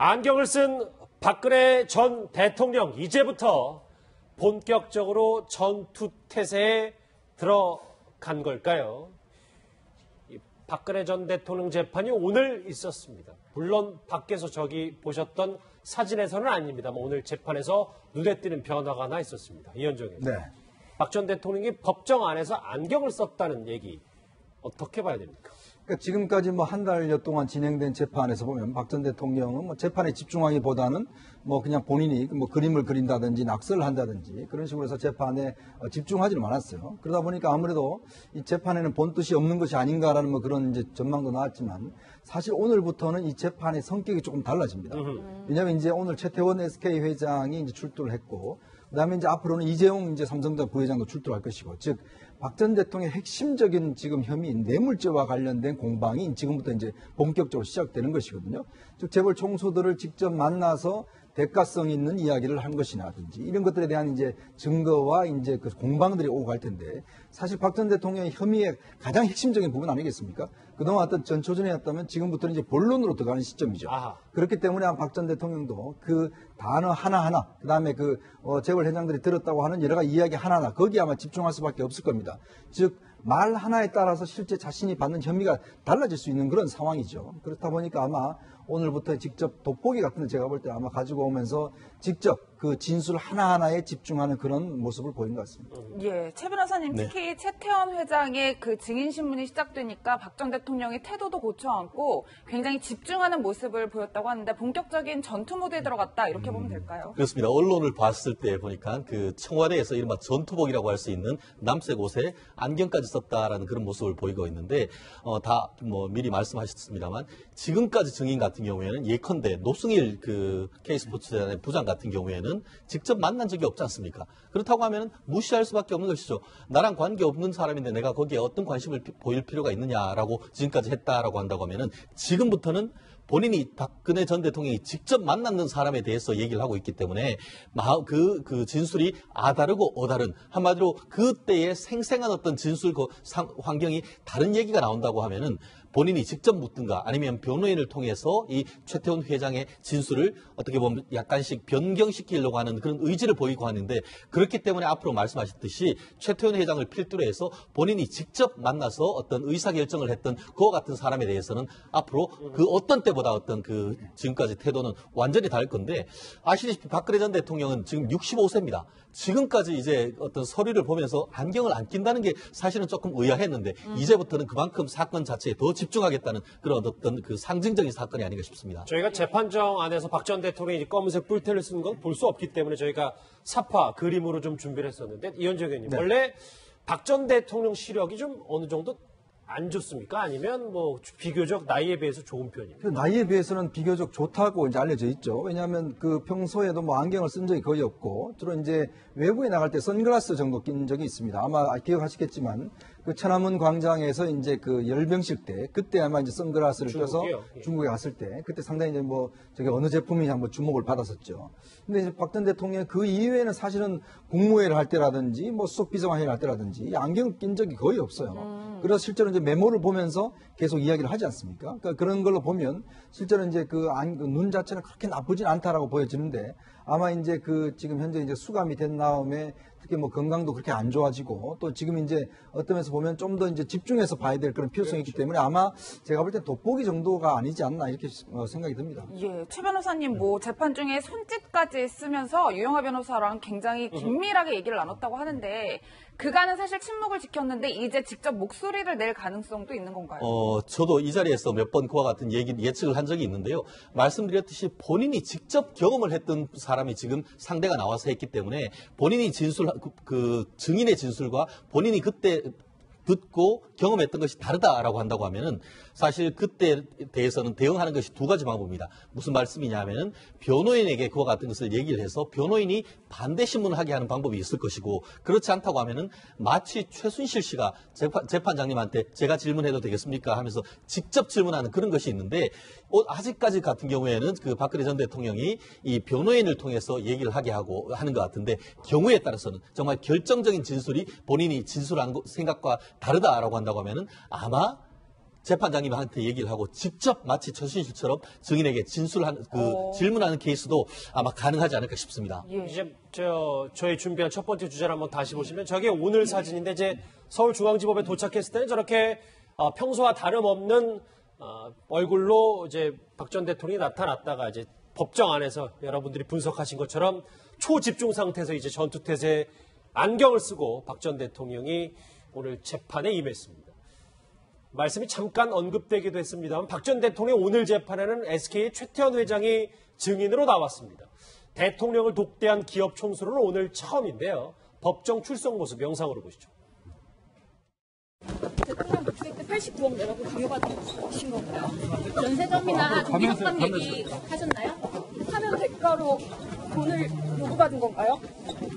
안경을 쓴 박근혜 전 대통령, 이제부터 본격적으로 전투태세에 들어간 걸까요? 박근혜 전 대통령 재판이 오늘 있었습니다. 물론 밖에서 저기 보셨던 사진에서는 아닙니다만 오늘 재판에서 눈에 띄는 변화가 하나 있었습니다. 이현정님. 네. 박 전 대통령이 법정 안에서 안경을 썼다는 얘기 어떻게 봐야 됩니까? 그러니까 지금까지 뭐 한 달여 동안 진행된 재판에서 보면 박 전 대통령은 뭐 재판에 집중하기보다는 뭐 그냥 본인이 뭐 그림을 그린다든지 낙서를 한다든지 그런 식으로 해서 재판에 집중하지는 않았어요. 그러다 보니까 아무래도 이 재판에는 본 뜻이 없는 것이 아닌가라는 뭐 그런 이제 전망도 나왔지만 사실 오늘부터는 이 재판의 성격이 조금 달라집니다. 왜냐하면 이제 오늘 최태원 SK 회장이 이제 출두를 했고 그다음에 이제 앞으로는 이재용 이제 삼성전자 부회장도 출두할 것이고 즉 박 전 대통령의 핵심적인 지금 혐의인 뇌물죄와 관련된 공방이 지금부터 이제 본격적으로 시작되는 것이거든요. 즉 재벌 총수들을 직접 만나서 대가성 있는 이야기를 한 것이라든지 이런 것들에 대한 이제 증거와 이제 그 공방들이 오고 갈 텐데 사실 박 전 대통령의 혐의의 가장 핵심적인 부분 아니겠습니까? 그동안 어떤 전초전이었다면 지금부터는 이제 본론으로 들어가는 시점이죠. 아하. 그렇기 때문에 박 전 대통령도 그 단어 하나하나 그다음에 그 재벌 회장들이 들었다고 하는 여러 가지 이야기 하나하나 거기에 아마 집중할 수밖에 없을 겁니다. 즉 말 하나에 따라서 실제 자신이 받는 혐의가 달라질 수 있는 그런 상황이죠. 그렇다 보니까 아마 오늘부터 직접 돋보기 같은 데 제가 볼 때 아마 가지고 오면서 직접 그 진술 하나하나에 집중하는 그런 모습을 보인 것 같습니다. 예, 최 변호사님 특히 최태원 회장의 그 증인신문이 시작되니까 박 전 대통령의 태도도 고쳐앉고 굉장히 집중하는 모습을 보였다고 하는데 본격적인 전투 모드에 들어갔다 이렇게 보면 될까요? 그렇습니다. 언론을 봤을 때 보니까 그 청와대에서 이른바 전투복이라고 할 수 있는 남색 옷에 안경까지 썼다라는 그런 모습을 보이고 있는데 다 뭐 미리 말씀하셨습니다만 지금까지 증인 같은 경우에는 예컨대 노승일 그 K스포츠단의 부장 같은 경우에는 직접 만난 적이 없지 않습니까? 그렇다고 하면 무시할 수밖에 없는 것이죠. 나랑 관계없는 사람인데 내가 거기에 어떤 관심을 보일 필요가 있느냐라고 지금까지 했다라고 한다고 하면은 지금부터는 본인이 박근혜 전 대통령이 직접 만났는 사람에 대해서 얘기를 하고 있기 때문에 그 진술이 아다르고 어다른 한마디로 그때의 생생한 어떤 진술 그 환경이 다른 얘기가 나온다고 하면은 본인이 직접 묻든가 아니면 변호인을 통해서 이 최태원 회장의 진술을 어떻게 보면 약간씩 변경시키려고 하는 그런 의지를 보이고 하는데 그렇기 때문에 앞으로 말씀하셨듯이 최태원 회장을 필두로 해서 본인이 직접 만나서 어떤 의사결정을 했던 그와 같은 사람에 대해서는 앞으로 그 어떤 때보다 어떤 그 지금까지 태도는 완전히 다를 건데 아시다시피 박근혜 전 대통령은 지금 65세입니다. 지금까지 이제 어떤 서류를 보면서 안경을 안 낀다는 게 사실은 조금 의아했는데 이제부터는 그만큼 사건 자체에 더 집중하겠다는 그런 어떤 그 상징적인 사건이 아닌가 싶습니다. 저희가 재판정 안에서 박 전 대통령이 검은색 뿔테를 쓰는 건 볼 수 없기 때문에 저희가 사파 그림으로 좀 준비를 했었는데 이현정 의원님 원래 박 전 대통령 시력이 좀 어느 정도 안 좋습니까? 아니면 뭐 비교적 나이에 비해서 좋은 편입니까? 나이에 비해서는 비교적 좋다고 이제 알려져 있죠. 왜냐하면 그 평소에도 뭐 안경을 쓴 적이 거의 없고 주로 이제 외부에 나갈 때 선글라스 정도 낀 적이 있습니다. 아마 기억하시겠지만 그 천안문 광장에서 이제 그 열병식 때 그때 아마 이제 선글라스를 껴서 중국에 갔을 때 그때 상당히 이제 뭐 저게 어느 제품이 한번 주목을 받았었죠. 근데 이제 박 전 대통령 그 이외에는 사실은 국무회의를 할 때라든지 뭐 수석 비서관회의를 할 때라든지 안경을 낀 적이 거의 없어요. 그래서 실제로 이제 메모를 보면서 계속 이야기를 하지 않습니까? 그러니까 그런 걸로 보면 실제로 이제 그 눈 자체는 그렇게 나쁘진 않다라고 보여지는데 아마 이제 그 지금 현재 이제 수감이 된 다음에 특히 뭐 건강도 그렇게 안 좋아지고 또 지금 이제 어떤 면에서 보면 좀 더 이제 집중해서 봐야 될 그런 필요성이 있기 때문에 아마 제가 볼 때 돋보기 정도가 아니지 않나 이렇게 생각이 듭니다. 예, 최 변호사님 뭐 재판 중에 손짓까지 쓰면서 유영하 변호사랑 굉장히 긴밀하게 얘기를 나눴다고 하는데 그간은 사실 침묵을 지켰는데 이제 직접 목소리를 낼 가능성도 있는 건가요? 저도 이 자리에서 몇 번 그와 같은 예측을 한 적이 있는데요. 말씀드렸듯이 본인이 직접 경험을 했던 사람이 지금 상대가 나와서 했기 때문에 본인이 그 증인의 진술과 본인이 그때 듣고 경험했던 것이 다르다라고 한다고 하면은 사실 그때에 대해서는 대응하는 것이 두 가지 방법입니다. 무슨 말씀이냐 하면은 변호인에게 그와 같은 것을 얘기를 해서 변호인이 반대 신문을 하게 하는 방법이 있을 것이고 그렇지 않다고 하면은 마치 최순실 씨가 재판장님한테 제가 질문해도 되겠습니까 하면서 직접 질문하는 그런 것이 있는데 아직까지 같은 경우에는 그 박근혜 전 대통령이 이 변호인을 통해서 얘기를 하게 하고 하는 것 같은데 경우에 따라서는 정말 결정적인 진술이 본인이 진술한 생각과 다르다라고 한다고 하면은 아마 재판장님한테 얘기를 하고 직접 마치 최순실처럼 증인에게 질문하는 케이스도 아마 가능하지 않을까 싶습니다. 예. 이제 저희 준비한 첫 번째 주제를 한번 다시 보시면 저게 오늘 사진인데 이제 서울중앙지법에 도착했을 때는 저렇게 평소와 다름없는 얼굴로 이제 박 전 대통령이 나타났다가 이제 법정 안에서 여러분들이 분석하신 것처럼 초집중 상태에서 이제 전투태세 안경을 쓰고 박 전 대통령이 오늘 재판에 임했습니다. 말씀이 잠깐 언급되기도 했습니다만 박 전 대통령 오늘 재판에는 SK의 최태원 회장이 증인으로 나왔습니다. 대통령을 독대한 기업 총수로는 오늘 처음인데요. 법정 출석 모습 영상으로 보시죠. 대통령 목소리 때 89억 내라고 강요받으신 건가요? 전세점이나 조기적방 얘기 하셨나요? 하면 대가로 돈을 요구받은 건가요?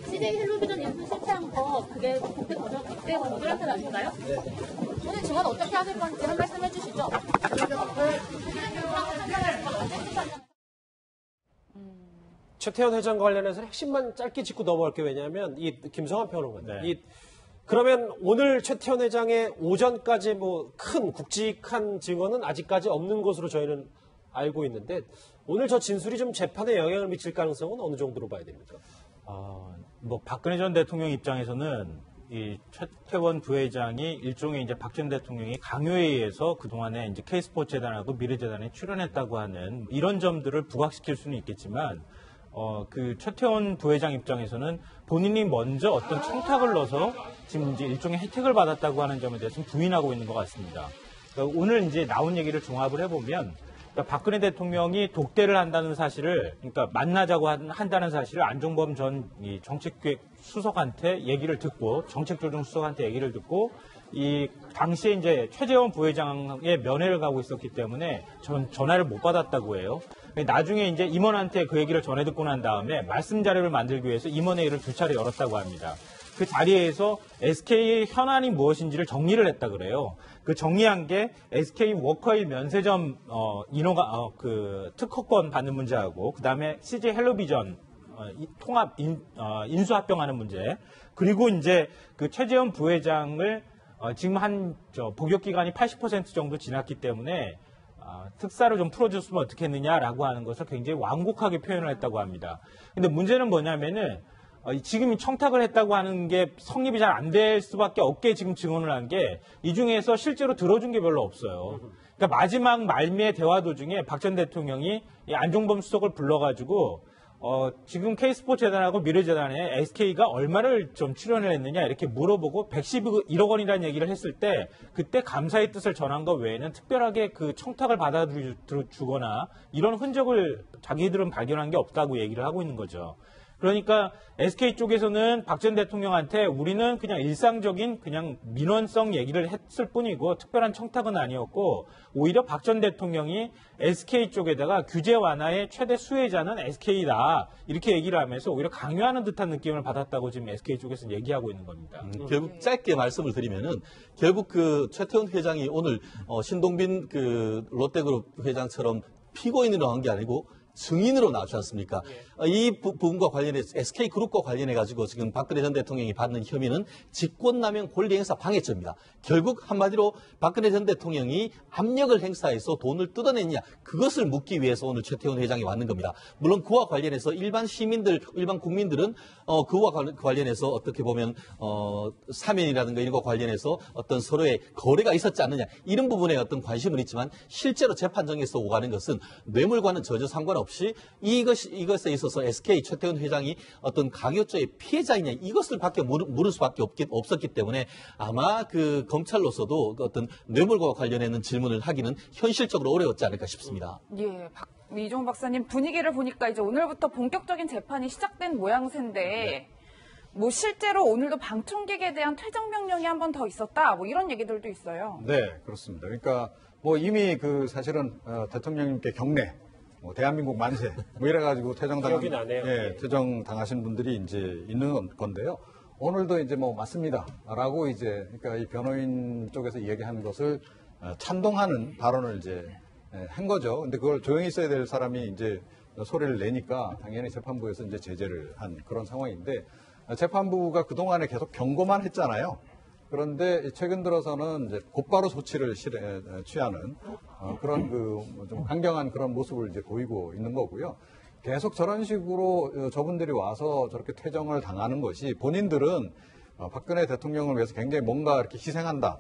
CJ 헬로비전 인수 실패한 거 그게 그때 거절한테 나신가요? 오늘 증언 어떻게 하실 건지 한 말씀 해주시죠. 최태원 회장과 관련해서 핵심만 짧게 짚고 넘어갈게요. 왜냐하면 이 김성환 평론가님. 그러면 오늘 최태원 회장의 오전까지 뭐 큰 굵직한 증언은 아직까지 없는 것으로 저희는 알고 있는데 오늘 저 진술이 좀 재판에 영향을 미칠 가능성은 어느 정도로 봐야 됩니까? 뭐 박근혜 전 대통령 입장에서는 이 최태원 부회장이 일종의 이제 박 전 대통령이 강요에 의해서 그동안에 이제 K스포츠 재단하고 미래재단에 출연했다고 하는 이런 점들을 부각시킬 수는 있겠지만 그 최태원 부회장 입장에서는 본인이 먼저 어떤 청탁을 넣어서 지금 이제 일종의 혜택을 받았다고 하는 점에 대해서는 부인하고 있는 것 같습니다. 그러니까 오늘 이제 나온 얘기를 종합을 해보면 그러니까 박근혜 대통령이 독대를 한다는 사실을, 그러니까 만나자고 한다는 사실을 안종범 전 이 정책기획 수석한테 얘기를 듣고, 정책조정 수석한테 얘기를 듣고, 이 당시에 이제 최재원 부회장의 면회를 가고 있었기 때문에 전화를 못 받았다고 해요. 나중에 이제 임원한테 그 얘기를 전해 듣고 난 다음에 말씀 자료를 만들기 위해서 임원회의를 2차례 열었다고 합니다. 그 자리에서 SK의 현안이 무엇인지를 정리를 했다 그래요. 그 정리한 게 SK 워커힐 면세점 인허가 그 특허권 받는 문제하고 그다음에 CJ 헬로비전 통합 인수 합병하는 문제, 그리고 이제 그 최재원 부회장을 지금 복역 기간이 80% 정도 지났기 때문에 특사를 좀 풀어줬으면 어떻겠느냐라고 하는 것을 굉장히 완곡하게 표현을 했다고 합니다. 근데 문제는 뭐냐면은 지금 청탁을 했다고 하는 게 성립이 잘 안 될 수밖에 없게 지금 증언을 한 게 이 중에서 실제로 들어준 게 별로 없어요. 그러니까 마지막 말미의 대화 도중에 박 전 대통령이 이 안종범 수석을 불러가지고 지금 K스포츠 재단하고 미래재단에 SK가 얼마를 좀 출연을 했느냐 이렇게 물어보고 111억 원이라는 얘기를 했을 때 그때 감사의 뜻을 전한 것 외에는 특별하게 그 청탁을 받아주거나 이런 흔적을 자기들은 발견한 게 없다고 얘기를 하고 있는 거죠. 그러니까 SK 쪽에서는 박 전 대통령한테 우리는 그냥 일상적인 그냥 민원성 얘기를 했을 뿐이고 특별한 청탁은 아니었고 오히려 박 전 대통령이 SK 쪽에다가 규제 완화의 최대 수혜자는 SK다 이렇게 얘기를 하면서 오히려 강요하는 듯한 느낌을 받았다고 지금 SK 쪽에서 얘기하고 있는 겁니다. 결국 짧게 말씀을 드리면은 결국 그 최태원 회장이 오늘 신동빈 그 롯데그룹 회장처럼 피고인으로 한 게 아니고 증인으로 나왔지 않습니까? 이 부분과 관련해서 SK그룹과 관련해가지고 지금 박근혜 전 대통령이 받는 혐의는 직권남용 권리행사 방해죄입니다. 결국 한마디로 박근혜 전 대통령이 압력을 행사해서 돈을 뜯어냈냐 그것을 묻기 위해서 오늘 최태원 회장이 왔는 겁니다. 물론 그와 관련해서 일반 시민들, 일반 국민들은 그와 관련해서 어떻게 보면 사면이라든가 이런 거 관련해서 어떤 서로의 거래가 있었지 않느냐 이런 부분에 어떤 관심은 있지만 실제로 재판정에서 오가는 것은 뇌물과는 전혀 상관없이 이것에 있어서 SK 최태원 회장이 어떤 강요죄의 피해자이냐 이것을 물을 수밖에 없었기 때문에 아마 그 검찰로서도 어떤 뇌물과 관련해는 질문을 하기는 현실적으로 어려웠지 않을까 싶습니다. 예, 이종훈 박사님 분위기를 보니까 이제 오늘부터 본격적인 재판이 시작된 모양새인데 뭐 실제로 오늘도 방청객에 대한 퇴정 명령이 한 번 더 있었다 뭐 이런 얘기들도 있어요. 네, 그렇습니다. 그러니까 뭐 이미 그 사실은 대통령님께 경례 대한민국 만세, 뭐 이래가지고 기억이 나네요. 퇴정당하신 분들이 이제 있는 건데요. 오늘도 이제 뭐 맞습니다라고 이제 그러니까 이 변호인 쪽에서 얘기하는 것을 찬동하는 발언을 이제 한 거죠. 근데 그걸 조용히 있어야 될 사람이 이제 소리를 내니까 당연히 재판부에서 이제 제재를 한 그런 상황인데 재판부가 그동안에 계속 경고만 했잖아요. 그런데 최근 들어서는 이제 곧바로 소치를 취하는 그런 좀 강경한 그런 모습을 이제 보이고 있는 거고요. 계속 저런 식으로 저분들이 와서 저렇게 퇴정을 당하는 것이 본인들은 박근혜 대통령을 위해서 굉장히 뭔가 이렇게 희생한다,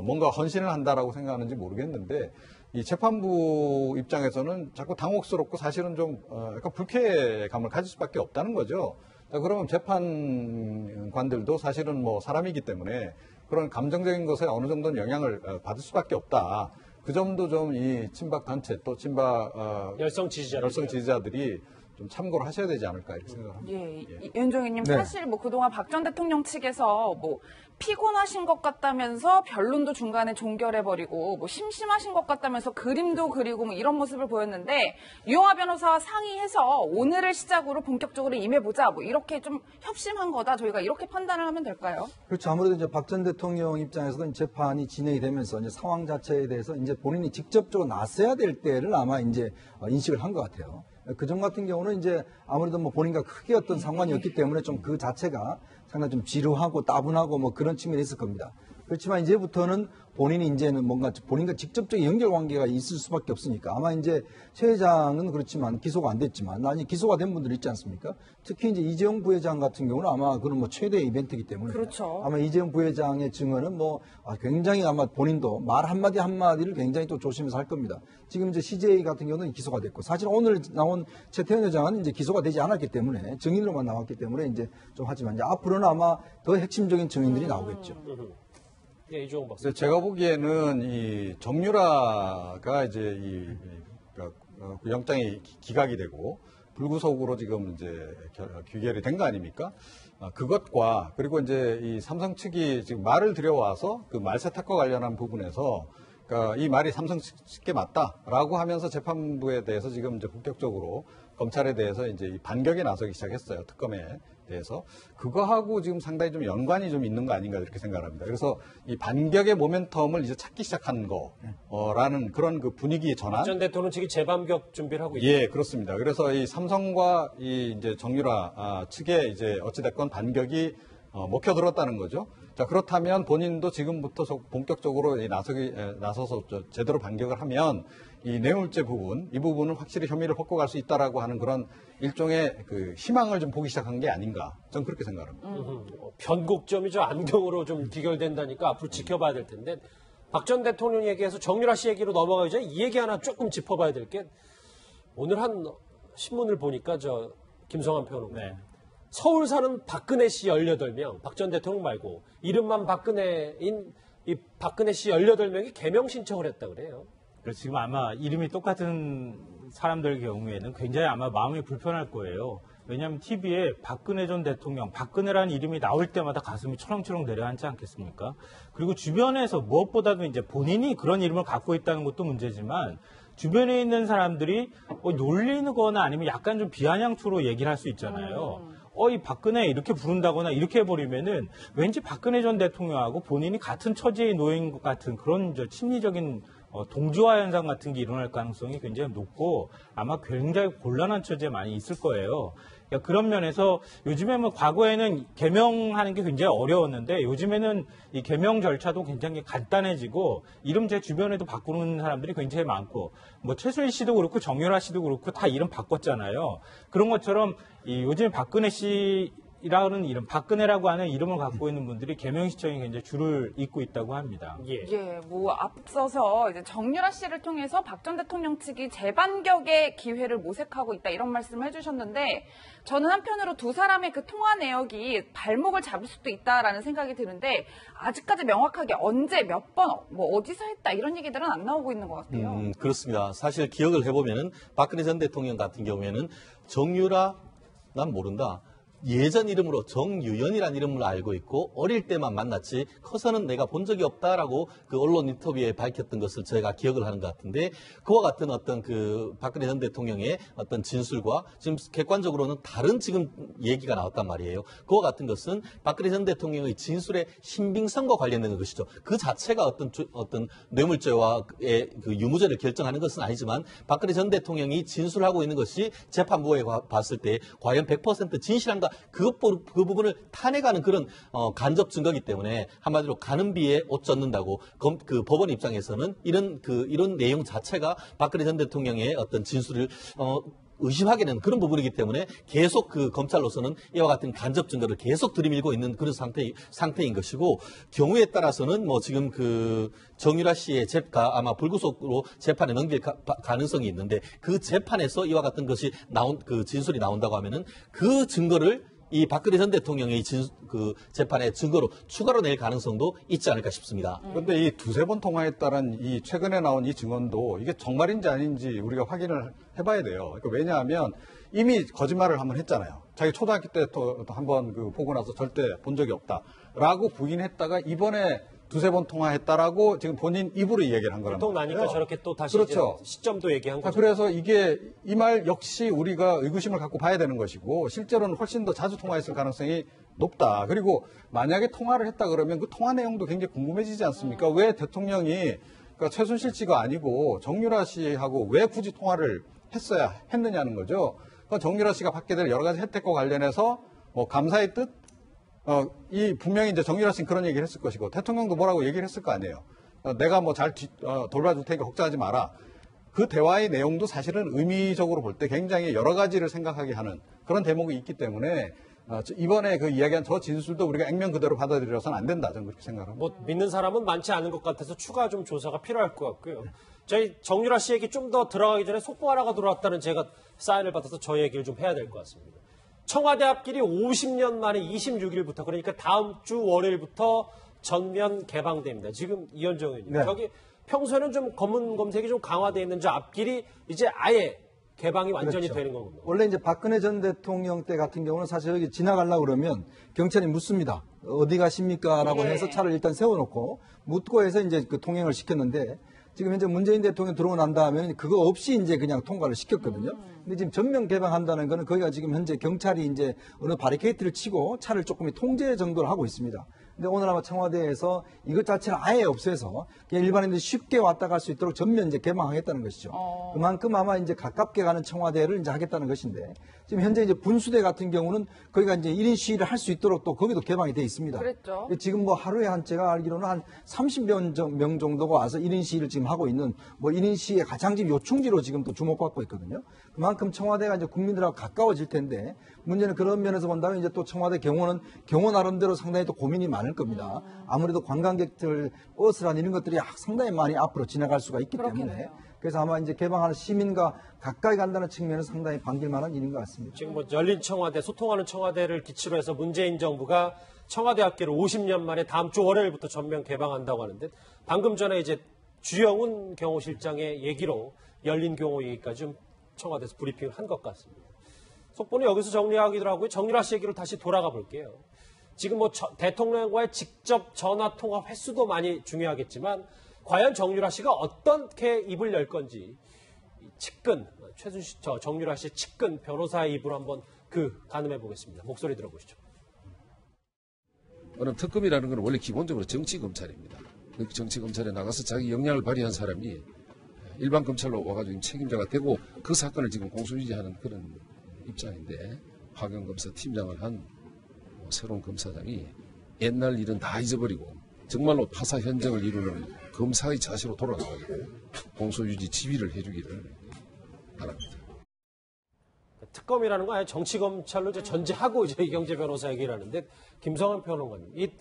뭔가 헌신을 한다라고 생각하는지 모르겠는데 이 재판부 입장에서는 자꾸 당혹스럽고 사실은 좀 약간 불쾌감을 가질 수밖에 없다는 거죠. 자, 그러면 재판관들도 사실은 뭐 사람이기 때문에 그런 감정적인 것에 어느 정도는 영향을 받을 수밖에 없다. 그 점도 좀 이 친박 단체 또 친박 열성 지지자들이 좀 참고를 하셔야 되지 않을까 이렇게 생각합니다. 예, 윤종희님 사실 뭐 그동안 박 전 대통령 측에서 뭐 피곤하신 것 같다면서 변론도 중간에 종결해버리고 뭐 심심하신 것 같다면서 그림도 그리고 뭐 이런 모습을 보였는데 유영하 변호사와 상의해서 오늘을 시작으로 본격적으로 임해보자 뭐 이렇게 좀 협심한 거다 저희가 이렇게 판단을 하면 될까요? 그렇죠. 아무래도 이제 박 전 대통령 입장에서는 재판이 진행이 되면서 이제 상황 자체에 대해서 이제 본인이 직접적으로 나서야 될 때를 아마 이제 인식을 한 것 같아요. 그전 같은 경우는 이제 아무래도 뭐 본인과 크게 어떤 상관이 없기 때문에 좀 그 자체가 상당히 좀 지루하고 따분하고 뭐 그런 측면이 있을 겁니다. 그렇지만 이제부터는 본인이 이제는 뭔가 본인과 직접적인 연결 관계가 있을 수밖에 없으니까 아마 이제 최 회장은 그렇지만 기소가 안 됐지만 아니 기소가 된 분들 있지 않습니까? 특히 이제 이재용 부회장 같은 경우는 아마 그런 뭐 최대 이벤트이기 때문에 그렇죠. 아마 이재용 부회장의 증언은 뭐 굉장히 아마 본인도 말 한마디 한마디를 굉장히 또 조심해서 할 겁니다. 지금 이제 CJ 같은 경우는 기소가 됐고 사실 오늘 나온 최태원 회장은 이제 기소가 되지 않았기 때문에 증인으로만 나왔기 때문에 이제 좀 하지만 이제 앞으로는 아마 더 핵심적인 증인들이 나오겠죠. 예, 이종훈 박사. 제가 보기에는 이 정유라가 이제 그 영장이 기각이 되고 불구속으로 지금 이제 귀결이 된 거 아닙니까? 그것과 그리고 이제 이 삼성 측이 지금 말을 들여와서 그 말 세탁과 관련한 부분에서 그러니까 이 말이 삼성 측에 맞다라고 하면서 재판부에 대해서 지금 이제 본격적으로 검찰에 대해서 이제 이 반격에 나서기 시작했어요. 특검에 대해서. 그거하고 지금 상당히 좀 연관이 좀 있는 거 아닌가 이렇게 생각합니다. 그래서 이 반격의 모멘텀을 이제 찾기 시작한 거라는 그런 그 분위기의 전환. 전 대통령 측이 재반격 준비를 하고 있죠. 예, 그렇습니다. 그래서 이 삼성과 이 이제 정유라 측에 이제 어찌됐건 반격이 먹혀들었다는 거죠. 자, 그렇다면 본인도 지금부터 본격적으로 나서서 제대로 반격을 하면 이 뇌물죄 부분, 이 부분은 확실히 혐의를 벗고 갈 수 있다라고 하는 그런 일종의 그 희망을 좀 보기 시작한 게 아닌가. 저는 그렇게 생각합니다. 변곡점이 저 안경으로 좀 귀결된다니까 앞으로 지켜봐야 될 텐데 박 전 대통령 얘기해서 정유라 씨 얘기로 넘어가기 전에 이 얘기 하나 조금 짚어봐야 될 게 오늘 한 신문을 보니까 저 김성환 평론가 서울 사는 박근혜 씨 18명, 박 전 대통령 말고 이름만 박근혜인 이 박근혜 씨 18명이 개명 신청을 했다 그래요. 그래서 지금 아마 이름이 똑같은 사람들 경우에는 굉장히 아마 마음이 불편할 거예요. 왜냐하면 TV에 박근혜 전 대통령, 박근혜라는 이름이 나올 때마다 가슴이 철렁철렁 내려앉지 않겠습니까? 그리고 주변에서 무엇보다도 이제 본인이 그런 이름을 갖고 있다는 것도 문제지만 주변에 있는 사람들이 놀리는 거나 아니면 약간 좀 비아냥투로 얘기를 할 수 있잖아요. 이 박근혜 이렇게 부른다거나 이렇게 해버리면은 왠지 박근혜 전 대통령하고 본인이 같은 처지에 놓인 것 같은 그런 심리적인 동조화 현상 같은 게 일어날 가능성이 굉장히 높고 아마 굉장히 곤란한 처지에 많이 있을 거예요. 그러니까 그런 면에서 요즘에 뭐 과거에는 개명하는 게 굉장히 어려웠는데 요즘에는 이 개명 절차도 굉장히 간단해지고 이름 제 주변에도 바꾸는 사람들이 굉장히 많고 뭐 최순실 씨도 그렇고 정유라 씨도 그렇고 다 이름 바꿨잖아요. 그런 것처럼 이 요즘 박근혜 씨라는 이름, 박근혜라고 하는 이름을 갖고 있는 분들이 개명 신청이 굉장히 줄을 잇고 있다고 합니다. 예, 뭐 앞서서 이제 정유라 씨를 통해서 박 전 대통령 측이 재반격의 기회를 모색하고 있다 이런 말씀을 해주셨는데 저는 한편으로 두 사람의 그 통화 내역이 발목을 잡을 수도 있다라는 생각이 드는데 아직까지 명확하게 언제 몇 번 뭐 어디서 했다 이런 얘기들은 안 나오고 있는 것 같아요. 그렇습니다. 사실 기억을 해보면은 박근혜 전 대통령 같은 경우에는 정유라 난 모른다. 예전 이름으로 정유연이라는 이름을 알고 있고 어릴 때만 만났지 커서는 내가 본 적이 없다라고 그 언론 인터뷰에 밝혔던 것을 제가 기억을 하는 것 같은데 그와 같은 어떤 그 박근혜 전 대통령의 어떤 진술과 지금 객관적으로는 다른 지금 얘기가 나왔단 말이에요. 그와 같은 것은 박근혜 전 대통령의 진술의 신빙성과 관련된 것이죠. 그 자체가 어떤 뇌물죄와의 그 유무죄를 결정하는 것은 아니지만 박근혜 전 대통령이 진술하고 있는 것이 재판부에 봤을 때 과연 100% 진실한가 그러니까 그 부분을 탄핵하는 그런 간접 증거이기 때문에 한마디로 가는 비에 옷 젖는다고 그 법원 입장에서는 이런 내용 자체가 박근혜 전 대통령의 어떤 진술을 의심하게 되는 그런 부분이기 때문에 계속 그 검찰로서는 이와 같은 간접 증거를 계속 들이밀고 있는 그런 상태인 것이고, 경우에 따라서는 뭐 지금 그 정유라 씨의 아마 불구속으로 재판에 넘길 가능성이 있는데, 그 재판에서 이와 같은 것이 그 진술이 나온다고 하면은 그 증거를 이 박근혜 전 대통령의 그 재판의 증거로 추가로 낼 가능성도 있지 않을까 싶습니다. 그런데 이 두세 번 통화했다는 이 최근에 나온 이 증언도 이게 정말인지 아닌지 우리가 확인을 해봐야 돼요. 그러니까 왜냐하면 이미 거짓말을 한번 했잖아요. 자기 초등학교 때 또 한번 그 보고 나서 절대 본 적이 없다라고 부인했다가 이번에 두세 번 통화했다라고 지금 본인 입으로 이야기를 한 거란 보통 말이에요. 나니까 저렇게 또 다시 그렇죠. 이제 시점도 얘기한 거죠. 그래서 이게 이 말 역시 우리가 의구심을 갖고 봐야 되는 것이고, 실제로는 훨씬 더 자주 통화했을 가능성이 높다. 그리고 만약에 통화를 했다 그러면 그 통화 내용도 굉장히 궁금해지지 않습니까? 왜 대통령이 그러니까 최순실 씨가 아니고 정유라 씨하고 왜 굳이 통화를 했느냐는 거죠. 그러니까 정유라 씨가 받게 될 여러 가지 혜택과 관련해서 뭐 감사의 뜻, 이 분명히 이제 정유라 씨는 그런 얘기를 했을 것이고, 대통령도 뭐라고 얘기를 했을 거 아니에요. 내가 뭐 잘 돌봐줄 테니까 걱정하지 마라. 그 대화의 내용도 사실은 의미적으로 볼 때 굉장히 여러 가지를 생각하게 하는 그런 대목이 있기 때문에 이번에 그 이야기한 저 진술도 우리가 액면 그대로 받아들여서는 안 된다. 저는 그렇게 생각합니다. 뭐 믿는 사람은 많지 않은 것 같아서 추가 좀 조사가 필요할 것 같고요. 저희 정유라 씨 얘기 좀 더 들어가기 전에 속보 하나가 들어왔다는 제가 사인을 받아서 저 얘기를 좀 해야 될 것 같습니다. 청와대 앞길이 50년 만에 26일부터, 그러니까 다음 주 월요일부터 전면 개방됩니다. 지금 이현정 의원님. 네. 저기 평소에는 좀 검은 검색이 좀 강화되어 있는 저 앞길이 이제 아예 개방이 완전히 그렇죠. 되는 거군요. 원래 이제 박근혜 전 대통령 때 같은 경우는 사실 여기 지나가려고 그러면 경찰이 묻습니다. 어디 가십니까? 라고 해서 차를 일단 세워놓고 묻고 해서 이제 그 통행을 시켰는데, 지금 현재 문재인 대통령 들어오고 난 다음에는 그거 없이 이제 그냥 통과를 시켰거든요. 근데 지금 전면 개방한다는 거는 거기가 지금 현재 경찰이 이제 어느 바리케이트를 치고 차를 조금 통제 정도를 하고 있습니다. 근데 오늘 아마 청와대에서 이것 자체를 아예 없애서 그냥 일반인들이 쉽게 왔다 갈 수 있도록 전면 이제 개방하겠다는 것이죠. 그만큼 아마 이제 가깝게 가는 청와대를 이제 하겠다는 것인데, 지금 현재 이제 분수대 같은 경우는 거기가 이제 1인 시위를 할 수 있도록 또 거기도 개방이 돼 있습니다. 그랬죠. 지금 뭐 하루에 제가 알기로는 한 30명 정도가 와서 1인 시위를 지금 하고 있는 뭐 1인 시위의 가장 지금 요충지로 지금 또 주목받고 있거든요. 그만큼 청와대가 이제 국민들하고 가까워질 텐데, 문제는 그런 면에서 본다면 이제 또 청와대 경호는 경호 나름대로 상당히 또 고민이 많을 겁니다. 아무래도 관광객들 버스라는 이런 것들이 상당히 많이 앞으로 지나갈 수가 있기 때문에, 그렇겠네요. 그래서 아마 이제 개방하는 시민과 가까이 간다는 측면은 상당히 반길 만한 일인 것 같습니다. 지금 뭐 열린 청와대, 소통하는 청와대를 기치로 해서 문재인 정부가 청와대 앞길을 50년 만에 다음 주 월요일부터 전면 개방한다고 하는데, 방금 전에 이제 주영훈 경호실장의 얘기로 열린 경호 얘기까지 좀 청와대에서 브리핑을 한 것 같습니다. 속보는 여기서 정리하기도 하고요. 정유라 씨 얘기로 다시 돌아가 볼게요. 지금 뭐 대통령과의 직접 전화 통화 횟수도 많이 중요하겠지만, 과연 정유라 씨가 어떻게 입을 열 건지 측근, 정유라 씨의 측근 변호사의 입으로 한번 가늠해 보겠습니다. 목소리 들어보시죠. 어느 특검이라는 건 원래 기본적으로 정치검찰입니다. 그 정치검찰에 나가서 자기 역량을 발휘한 사람이 일반 검찰로 와가지고 책임자가 되고 그 사건을 지금 공소유지하는 그런 입장인데, 화경검사 팀장을 한 새로운 검사장이 옛날 일은 다 잊어버리고 정말로 타사 현정을 이루는 검사의 자세로 돌아가가지고 공소유지 지휘를 해주기를 바랍니다. 특검이라는 거 아예 정치검찰로 이제 전제하고 이제 이경재 변호사 얘기를 하는데, 김성환 평론가님, 이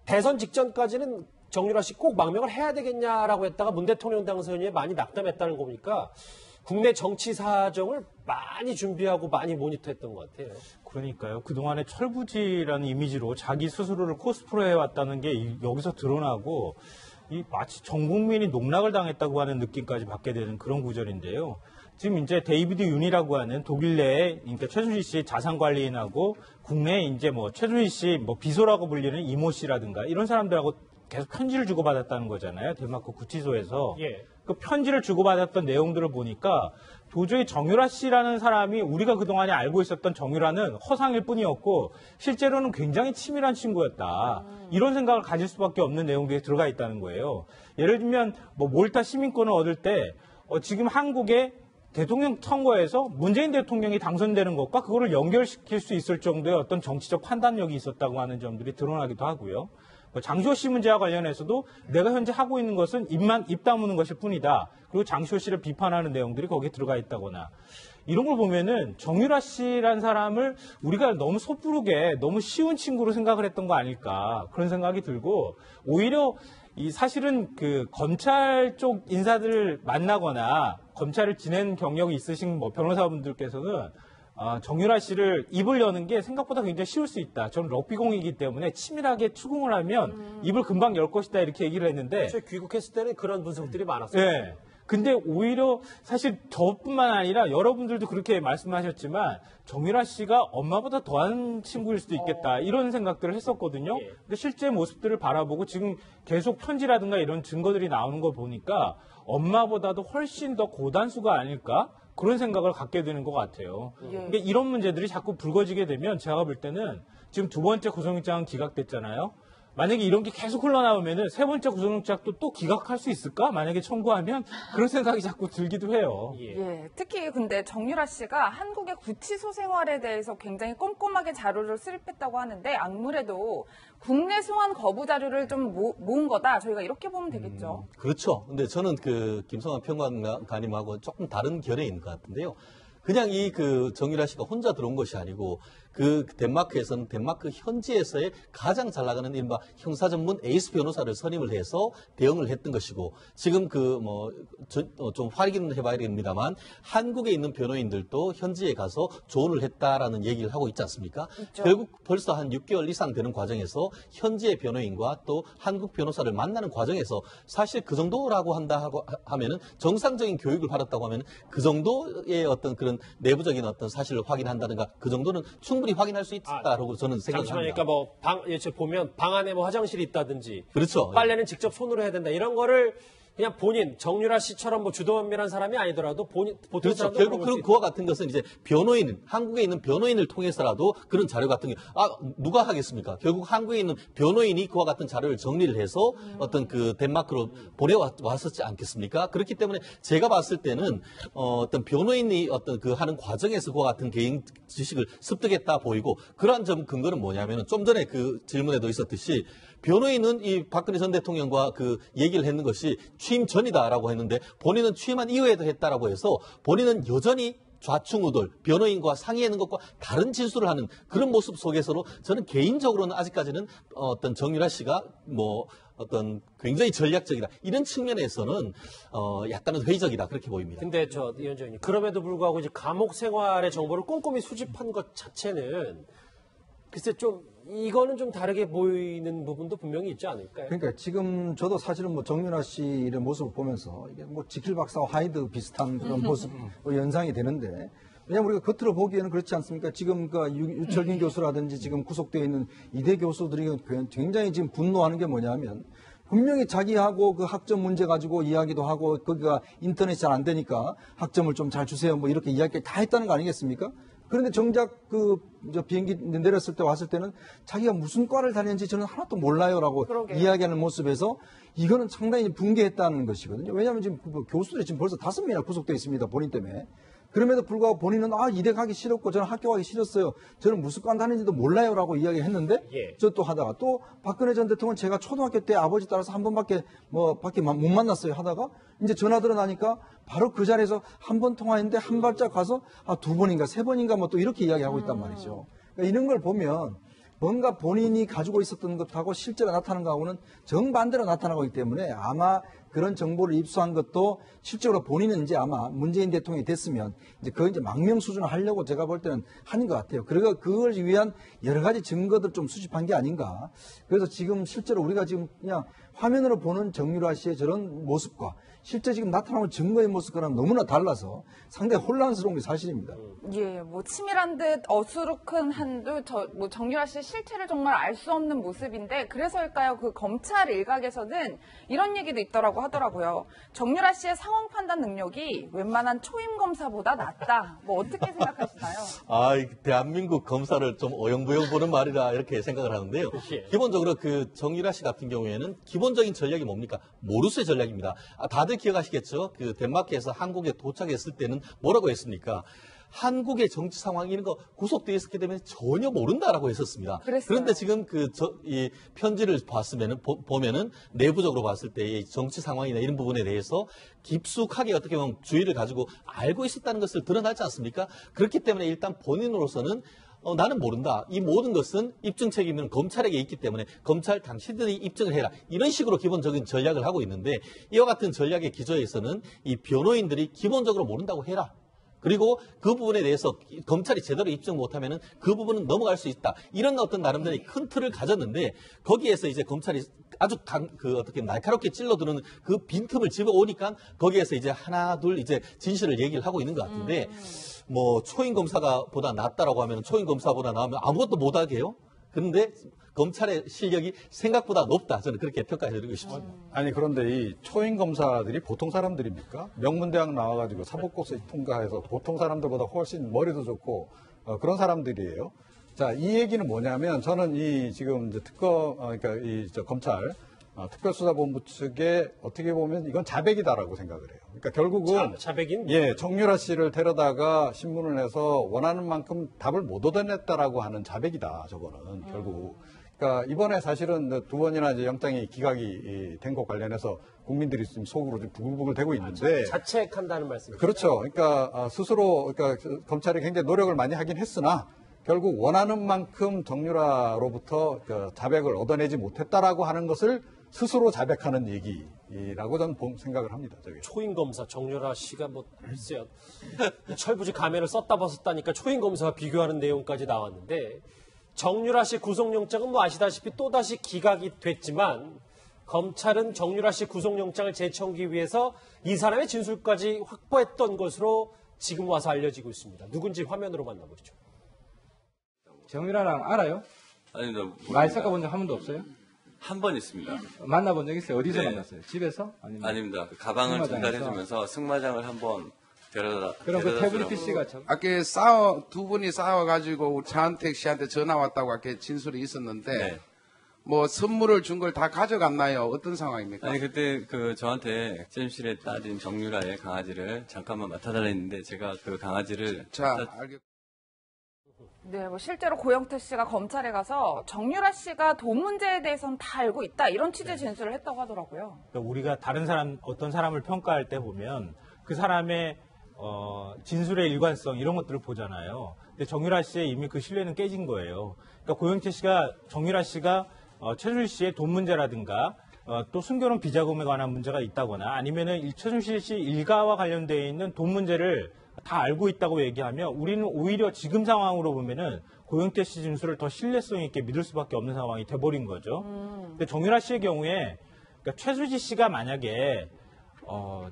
대선 직전까지는 정유라 씨 꼭 망명을 해야 되겠냐라고 했다가 문 대통령 당선인이 많이 낙담했다는 거 보니까 국내 정치 사정을 많이 준비하고 많이 모니터했던 것 같아요. 그러니까요. 그동안에 철부지라는 이미지로 자기 스스로를 코스프레해왔다는 게 여기서 드러나고, 마치 전 국민이 농락을 당했다고 하는 느낌까지 받게 되는 그런 구절인데요. 지금 이제 데이비드 윤이라고 하는 독일 내에, 그러니까 최순실 씨 자산관리인하고 국내에 이제 뭐 최순실 씨 뭐 비서라고 불리는 이모 씨라든가 이런 사람들하고 계속 편지를 주고받았다는 거잖아요. 덴마크 구치소에서. 예. 그 편지를 주고받았던 내용들을 보니까 도저히 정유라 씨라는 사람이 우리가 그동안에 알고 있었던 정유라는 허상일 뿐이었고 실제로는 굉장히 치밀한 친구였다. 이런 생각을 가질 수밖에 없는 내용들이 들어가 있다는 거예요. 예를 들면 뭐 몰타 시민권을 얻을 때 지금 한국에 대통령 선거에서 문재인 대통령이 당선되는 것과 그거를 연결시킬 수 있을 정도의 어떤 정치적 판단력이 있었다고 하는 점들이 드러나기도 하고요. 장시호 씨 문제와 관련해서도 내가 현재 하고 있는 것은 입 다무는 것일 뿐이다. 그리고 장시호 씨를 비판하는 내용들이 거기에 들어가 있다거나 이런 걸 보면은 정유라 씨란 사람을 우리가 너무 섣부르게 너무 쉬운 친구로 생각을 했던 거 아닐까 그런 생각이 들고 오히려 이 사실은 그 검찰 쪽 인사들을 만나거나 검찰을 지낸 경력이 있으신 뭐 변호사분들께서는 정유라 씨를 입을 여는 게 생각보다 굉장히 쉬울 수 있다. 저는 럭비공이기 때문에 치밀하게 추궁을 하면 입을 금방 열 것이다 이렇게 얘기를 했는데 귀국했을 때는 그런 분석들이 많았어요. 네. 근데 오히려 사실 저뿐만 아니라 여러분들도 그렇게 말씀하셨지만 정유라 씨가 엄마보다 더한 친구일 수도 있겠다 이런 생각들을 했었거든요. 근데 실제 모습들을 바라보고 지금 계속 편지라든가 이런 증거들이 나오는 거 보니까 엄마보다도 훨씬 더 고단수가 아닐까 그런 생각을 갖게 되는 것 같아요. 그러니까 이런 문제들이 자꾸 불거지게 되면 제가 볼 때는 지금 두 번째 구속영장은 기각됐잖아요. 만약에 이런 게 계속 흘러나오면은 세 번째 구속영장도 또 기각할 수 있을까? 만약에 청구하면 그런 생각이 자꾸 들기도 해요. 예, 특히 근데 정유라 씨가 한국의 구치소 생활에 대해서 굉장히 꼼꼼하게 자료를 수립했다고 하는데 아무래도 국내 소환 거부 자료를 좀 모은 거다. 저희가 이렇게 보면 되겠죠. 그렇죠. 근데 저는 그 김성환 평론가님하고 조금 다른 결에 있는 것 같은데요. 그냥 이 그 정유라 씨가 혼자 들어온 것이 아니고 그 덴마크에서는 덴마크 현지에서의 가장 잘 나가는 이른바 형사 전문 에이스 변호사를 선임을 해서 대응을 했던 것이고 지금 그 뭐 좀 확인을 해봐야 됩니다만 한국에 있는 변호인들도 현지에 가서 조언을 했다라는 얘기를 하고 있지 않습니까? 있죠. 결국 벌써 한 6개월 이상 되는 과정에서 현지의 변호인과 또 한국 변호사를 만나는 과정에서 사실 그 정도라고 하면은 정상적인 교육을 받았다고 하면 그 정도의 어떤 그런 내부적인 어떤 사실을 확인한다든가 그 정도는 충분히 확인할 수 있다라고 저는 생각합니다. 그러니까 뭐 보면 방 안에 뭐 화장실이 있다든지, 그렇죠. 빨래는 직접 손으로 해야 된다 이런 거를 그냥 본인 정유라 씨처럼 뭐 주도면밀한 사람이 아니더라도 보통 그렇죠. 사람도 결국 그와 같은 것은 이제 변호인, 한국에 있는 변호인을 통해서라도 그런 자료 같은 게 누가 하겠습니까? 결국 한국에 있는 변호인이 그와 같은 자료를 정리를 해서 어떤 그 덴마크로 보내왔었지 않겠습니까? 그렇기 때문에 제가 봤을 때는 어떤 변호인이 어떤 그 하는 과정에서 그와 같은 개인 지식을 습득했다 보이고 그러한 점 근거는 뭐냐면은 좀 전에 그 질문에도 있었듯이 변호인은 이 박근혜 전 대통령과 그 얘기를 했는 것이 취임 전이다라고 했는데 본인은 취임한 이후에도 했다라고 해서 본인은 여전히 좌충우돌, 변호인과 상의하는 것과 다른 진술을 하는 그런 모습 속에서로 저는 개인적으로는 아직까지는 어떤 정유라 씨가 뭐 어떤 굉장히 전략적이다. 이런 측면에서는 약간은 회의적이다. 그렇게 보입니다. 근데 이 위원장님 그럼에도 불구하고 이제 감옥 생활의 정보를 꼼꼼히 수집한 것 자체는 글쎄 좀 이거는 좀 다르게 보이는 부분도 분명히 있지 않을까요? 그러니까 지금 저도 사실은 뭐 정유라 씨의 모습을 보면서 이게 뭐 지킬 박사와 하이드 비슷한 그런 모습 연상이 되는데 왜냐하면 우리가 겉으로 보기에는 그렇지 않습니까? 지금 그 유철균 교수라든지 지금 구속되어 있는 이대 교수들이 굉장히 지금 분노하는 게 뭐냐면 분명히 자기하고 그 학점 문제 가지고 이야기도 하고 거기가 인터넷이 잘 안 되니까 학점을 좀 잘 주세요 뭐 이렇게 이야기 다 했다는 거 아니겠습니까? 그런데 정작 비행기 내렸을 때 왔을 때는 자기가 무슨 과를 다녔는지 저는 하나도 몰라요라고 이야기하는 모습에서 이거는 상당히 붕괴했다는 것이거든요. 왜냐하면 지금 교수들이 지금 벌써 5명이나 구속되어 있습니다. 본인 때문에. 그럼에도 불구하고 본인은 이대 가기 싫었고 저는 학교 가기 싫었어요. 저는 무슨 과 다니는지도 몰라요라고 이야기했는데 저 또 하다가 또 박근혜 전 대통령은 제가 초등학교 때 아버지 따라서 한 번밖에 밖에 못 만났어요 하다가 이제 전화 들어나니까 바로 그 자리에서 한 번 통화했는데 한 발짝 가서 2번인가 3번인가 뭐 또 이렇게 이야기하고 있단 말이죠. 그러니까 이런 걸 보면 뭔가 본인이 가지고 있었던 것하고 실제로 나타나는 것하고는 정반대로 나타나고 있기 때문에 아마 그런 정보를 입수한 것도 실제로 본인은 이제 아마 문재인 대통령이 됐으면 이제 그걸 이제 망명 수준을 하려고 제가 볼 때는 하는 것 같아요. 그리고 그걸 위한 여러 가지 증거들 좀 수집한 게 아닌가. 그래서 지금 실제로 우리가 지금 그냥 화면으로 보는 정유라 씨의 저런 모습과 실제 지금 나타나는 증거의 모습과는 너무나 달라서 상당히 혼란스러운 게 사실입니다. 예, 뭐 치밀한 듯 어수룩한 듯 정유라 씨의 실체를 정말 알 수 없는 모습인데 그래서일까요? 그 검찰 일각에서는 이런 얘기도 있더라고 하더라고요. 정유라 씨의 상황 판단 능력이 웬만한 초임 검사보다 낫다. 뭐 어떻게 생각하시나요? 대한민국 검사를 좀 어영부영 보는 말이라 이렇게 생각을 하는데요. 기본적으로 그 정유라 씨 같은 경우에는 기본적인 전략이 뭡니까? 모르쇠 전략입니다. 다들 기억하시겠죠? 그 덴마크에서 한국에 도착했을 때는 뭐라고 했습니까? 한국의 정치 상황 이런 거 구속되어 있었기 때문에 전혀 모른다라고 했었습니다. 그랬어요. 그런데 지금 이 편지를 보면은 내부적으로 봤을 때 이 정치 상황이나 이런 부분에 대해서 깊숙하게 어떻게 보면 주의를 가지고 알고 있었다는 것을 드러나지 않습니까? 그렇기 때문에 일단 본인으로서는 나는 모른다. 이 모든 것은 입증 책임은 검찰에게 있기 때문에 검찰 당신들이 입증을 해라. 이런 식으로 기본적인 전략을 하고 있는데 이와 같은 전략의 기조에서는 이 변호인들이 기본적으로 모른다고 해라. 그리고 그 부분에 대해서 검찰이 제대로 입증 못하면은 그 부분은 넘어갈 수 있다. 이런 어떤 나름대로의 큰 틀을 가졌는데 거기에서 이제 검찰이 아주 어떻게 날카롭게 찔러드는 그 빈틈을 집어오니까 거기에서 이제 하나 둘 이제 진실을 얘기를 하고 있는 것 같은데 뭐 초임 검사가 보다 낫다라고 하면 초임 검사보다 나오면 아무것도 못하게요. 그런데 검찰의 실력이 생각보다 높다. 저는 그렇게 평가해드리고 싶습니다. 아니 그런데 이 초임 검사들이 보통 사람들입니까? 명문대학 나와가지고 사법고시 통과해서 보통 사람들보다 훨씬 머리도 좋고 그런 사람들이에요. 자, 이 얘기는 뭐냐면 저는 이 지금 이제 그러니까 검찰 특별수사본부 측에 어떻게 보면 이건 자백이다라고 생각을 해요. 그러니까 결국은 자백인? 예, 정유라 씨를 데려다가 신문을 해서 원하는 만큼 답을 못 얻어냈다라고 하는 자백이다. 저거는 결국. 그러니까 이번에 사실은 두 번이나 이제 영장이 기각이 된 것 관련해서 국민들이 지금 속으로 좀 부글부글 대고 있는데 자책한다는 말씀이죠. 그렇죠. 그러니까 스스로 그러니까 검찰이 굉장히 노력을 많이 하긴 했으나 결국 원하는 만큼 정유라로부터 그 자백을 얻어내지 못했다라고 하는 것을 스스로 자백하는 얘기라고 저는 생각을 합니다. 저게. 초임 검사 정유라 씨가 뭐 글쎄요. 철부지 가면을 썼다 벗었다니까 초임 검사와 비교하는 내용까지 나왔는데 정유라 씨 구속영장은 뭐 아시다시피 또다시 기각이 됐지만 검찰은 정유라 씨 구속영장을 재청기 위해서 이 사람의 진술까지 확보했던 것으로 지금 와서 알려지고 있습니다. 누군지 화면으로 만나보시죠. 정유라랑 알아요? 아닙니다. 말 섞어본 적 한 번도 없어요? 한 번 있습니다. 만나본 적 있어요? 어디서 네. 만났어요? 집에서? 아닙니다. 그 가방을 승마장에서? 전달해주면서 승마장을 한번 그럼 그 데려다 태블릿 주라고. PC가 아까 두 분이 싸워가지고 우리 차은택 씨한테 전화 왔다고 아까 진술이 있었는데 네. 뭐 선물을 준 걸 다 가져갔나요? 어떤 상황입니까? 아니 그때 그 저한테 잼실의 딸인 정유라의 강아지를 잠깐만 맡아달라 했는데 제가 그 강아지를 자, 알겠. 네, 뭐 실제로 고영태 씨가 검찰에 가서 정유라 씨가 돈 문제에 대해서는 다 알고 있다 이런 취지의 진술을 했다고 하더라고요. 그러니까 우리가 다른 사람 어떤 사람을 평가할 때 보면 그 사람의 진술의 일관성 이런 것들을 보잖아요. 근데 정유라 씨의 이미 그 신뢰는 깨진 거예요. 그러니까 고영태 씨가 정유라 씨가 최순실 씨의 돈 문제라든가 또 숨겨놓은 비자금에 관한 문제가 있다거나 아니면은 최순실 씨 일가와 관련되어 있는 돈 문제를 다 알고 있다고 얘기하면 우리는 오히려 지금 상황으로 보면은 고영태 씨 진술을 더 신뢰성 있게 믿을 수밖에 없는 상황이 돼버린 거죠. 근데 정유라 씨의 경우에 그러니까 최순실 씨가 만약에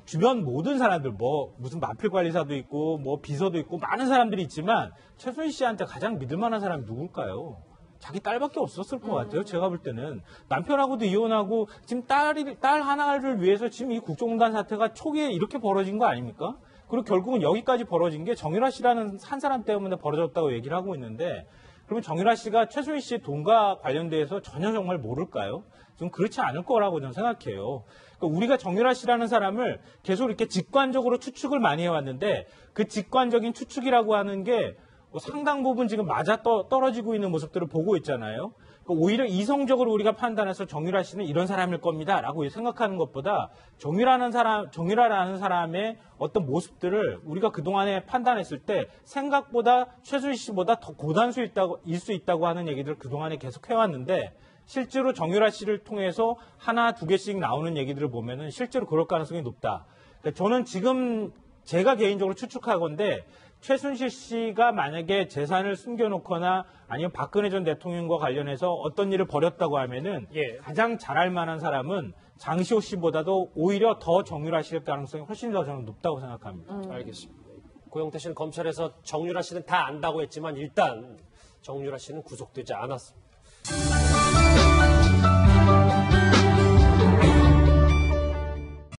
주변 모든 사람들 뭐 무슨 마필 관리사도 있고 뭐 비서도 있고 많은 사람들이 있지만 최순실 씨한테 가장 믿을 만한 사람이 누굴까요? 자기 딸밖에 없었을 것 같아요. 제가 볼 때는 남편하고도 이혼하고 지금 딸 하나를 위해서 지금 이 국정농단 사태가 초기에 이렇게 벌어진 거 아닙니까? 그리고 결국은 여기까지 벌어진 게 정유라 씨라는 한 사람 때문에 벌어졌다고 얘기를 하고 있는데 그러면 정유라 씨가 최순실 씨의 돈과 관련돼서 전혀 정말 모를까요? 좀 그렇지 않을 거라고 저는 생각해요. 그러니까 우리가 정유라 씨라는 사람을 계속 이렇게 직관적으로 추측을 많이 해왔는데 그 직관적인 추측이라고 하는 게 상당 부분 지금 맞아 떨어지고 있는 모습들을 보고 있잖아요. 그러니까 오히려 이성적으로 우리가 판단해서 정유라 씨는 이런 사람일 겁니다라고 생각하는 것보다 정유라라는 사람의 어떤 모습들을 우리가 그동안에 판단했을 때 생각보다 최순실 씨보다 더 고단수일 수 있다고 하는 얘기들을 그동안에 계속 해왔는데 실제로 정유라 씨를 통해서 하나 두 개씩 나오는 얘기들을 보면은 실제로 그럴 가능성이 높다. 그러니까 저는 지금 제가 개인적으로 추측하건데 최순실 씨가 만약에 재산을 숨겨놓거나 아니면 박근혜 전 대통령과 관련해서 어떤 일을 벌였다고 하면은 가장 잘할 만한 사람은 장시호 씨보다도 오히려 더 정유라 씨일 가능성이 훨씬 더 저는 높다고 생각합니다. 알겠습니다. 고영태 씨는 검찰에서 정유라 씨는 다 안다고 했지만 일단 정유라 씨는 구속되지 않았습니다.